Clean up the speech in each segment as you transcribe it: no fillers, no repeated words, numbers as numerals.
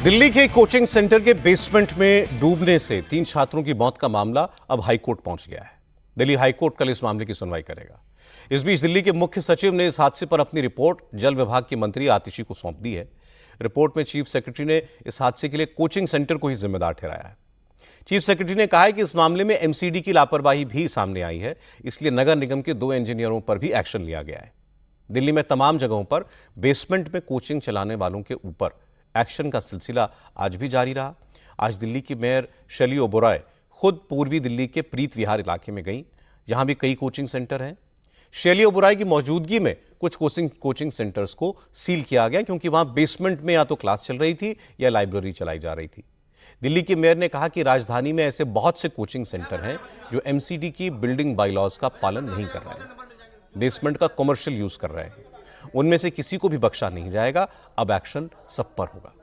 दिल्ली के coaching centre के basement में डूबने से 3 छात्रों की मौत का मामला अब हाईकोर्ट पहुंच गया है। दिल्ली हाईकोर्ट कल इस मामले की सुनवाई करेगा। इस बीच दिल्ली के मुख्य सचिव ने इस हादसे पर अपनी रिपोर्ट जल विभाग के मंत्री आतिशी को सौंप दी है। रिपोर्ट में चीफ सेक्रेटरी ने इस हादसे के लिए कोचिंग सेंटर को ही जिम्मेदार ठहराया है। चीफ सेक्रेटरी ने कहा है कि इस मामले में एमसीडी की लापरवाही भी सामने आई है, इसलिए नगर निगम के 2 इंजीनियरों पर भी एक्शन लिया गया है। दिल्ली में तमाम जगहों पर बेसमेंट में कोचिंग चलाने वालों के ऊपर एक्शन का सिलसिला आज भी जारी रहा। आज दिल्ली की मेयर शैली ओबेरॉय खुद पूर्वी दिल्ली के प्रीत विहार इलाके में गई, जहां भी कई कोचिंग सेंटर हैं। शैली ओबेरॉय की मौजूदगी में कुछ कोचिंग सेंटर्स को सील किया गया, क्योंकि वहां बेसमेंट में या तो क्लास चल रही थी या लाइब्रेरी चलाई जा रही थी। दिल्ली के मेयर ने कहा कि राजधानी में ऐसे बहुत से कोचिंग सेंटर हैं जो एमसीडी की बिल्डिंग बायलॉज का पालन नहीं कर रहे हैं, बेसमेंट का कमर्शियल यूज कर रहे हैं। उनमें से किसी को भी बख्शा नहीं जाएगा। अब एक्शन सब पर होगा।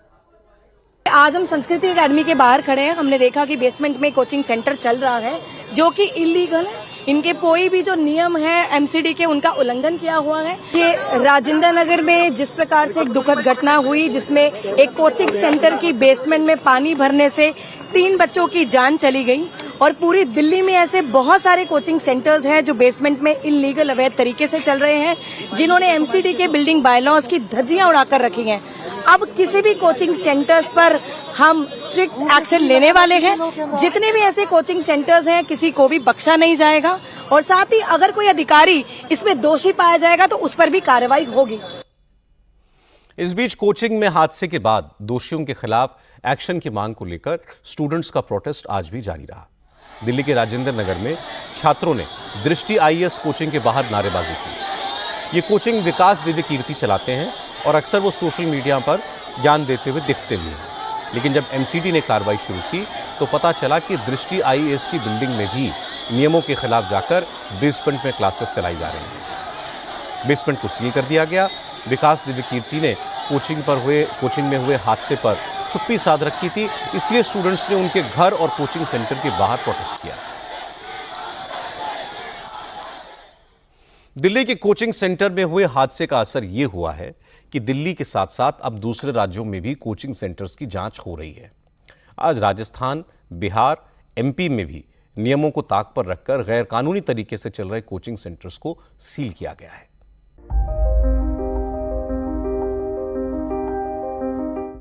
आज हम संस्कृति एकेडमी के बाहर खड़े हैं। हमने देखा कि बेसमेंट में कोचिंग सेंटर चल रहा है जो कि इलीगल है। इनके कोई भी जो नियम है एमसीडी के, उनका उल्लंघन किया हुआ है। ये राजेंद्र नगर में जिस प्रकार से एक दुखद घटना हुई, जिसमें एक कोचिंग सेंटर की बेसमेंट में पानी भरने से 3 बच्चों की जान चली गई, और पूरी दिल्ली में ऐसे बहुत सारे कोचिंग सेंटर्स हैं जो बेसमेंट में इलीगल अवैध तरीके से चल रहे हैं, जिन्होंने एमसीडी के बिल्डिंग बायलॉज की धज्जियां उड़ाकर रखी हैं। अब किसी भी कोचिंग सेंटर्स पर हम स्ट्रिक्ट एक्शन लेने वाले हैं। जितने भी ऐसे कोचिंग सेंटर्स हैं, किसी को भी बख्शा नहीं जाएगा, और साथ ही अगर कोई अधिकारी इसमें दोषी पाया जाएगा तो उस पर भी कार्रवाई होगी। इस बीच कोचिंग में हादसे के बाद दोषियों के खिलाफ एक्शन की मांग को लेकर स्टूडेंट्स का प्रोटेस्ट आज भी जारी रहा। दिल्ली के राजेंद्र नगर में छात्रों ने दृष्टि आईएएस कोचिंग के बाहर नारेबाजी की। ये कोचिंग विकास दिव्य कीर्ति चलाते हैं और अक्सर वो सोशल मीडिया पर ज्ञान देते हुए दिखते भी हैं। लेकिन जब एमसीडी ने कार्रवाई शुरू की तो पता चला कि दृष्टि आईएएस की बिल्डिंग में भी नियमों के खिलाफ जाकर बेसमेंट में क्लासेस चलाई जा रही हैं। बेसमेंट को सील कर दिया गया। विकास दिव्य कीर्ति ने कोचिंग में हुए हादसे पर चुप्पी साध रखी थी, इसलिए स्टूडेंट्स ने उनके घर और कोचिंग सेंटर के बाहर प्रोटेस्ट किया। दिल्ली के कोचिंग सेंटर में हुए हादसे का असर यह हुआ है कि दिल्ली के साथ साथ अब दूसरे राज्यों में भी कोचिंग सेंटर्स की जांच हो रही है। आज राजस्थान, बिहार, एमपी में भी नियमों को ताक पर रखकर गैर कानूनी तरीके से चल रहे कोचिंग सेंटर्स को सील किया गया है।